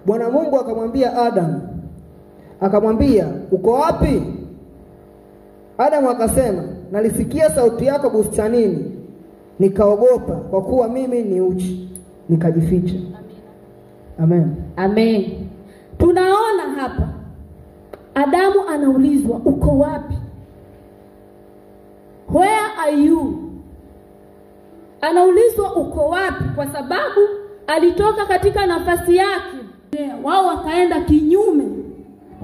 Bwana Mungu akamwambia Adamu, akamwambia, uko wapi? Adamu akasema, nalisikia sauti yako bustanini, nikaogopa kwa kuwa mimi ni uchi, nikajificha. Amen. Amen. Tunaona hapa Adamu anaulizwa, uko wapi? Where are you? Anaulizwa uko wapi kwa sababu alitoka katika nafasi yake. Wao wakaenda kinyume.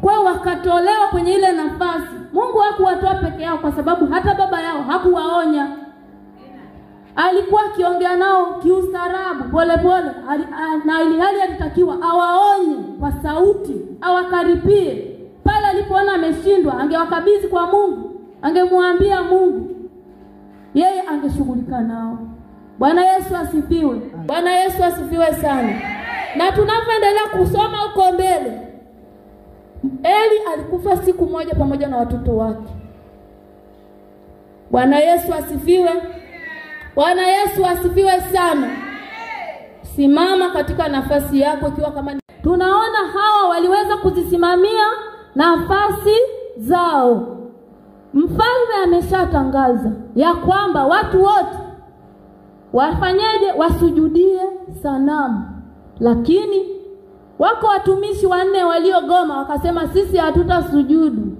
Kwa wakatolewa kwenye ile nafasi. Mungu hakuwatoa peke yao kwa sababu hata baba yao hakuwaonya. Alikuwa akiongea nao kiustaarabu, pole pole, na ili hali alitakiwa awaonye kwa sauti, awakaripie. Pale alipoona ameshindwa, angewakabidhi kwa Mungu, angemwambia Mungu, yeye angeshughulika nao. Bwana Yesu asifiwe. Bwana Yesu asifiwe sana. Na tunapoendelea kusoma huko mbele, Eli alikufa siku moja pamoja na watoto wake. Bwana Yesu asifiwe. Bwana Yesu asifiwe sana. Simama katika nafasi yako ikiwa kama tunaona hawa waliweza kuzisimamia nafasi zao. Mfalme ameshatangaza ya kwamba watu wote wafanyeje? Wasujudie sanamu. Lakini wako watumishi 4 waliogoma wakasema sisi hatutasujudu.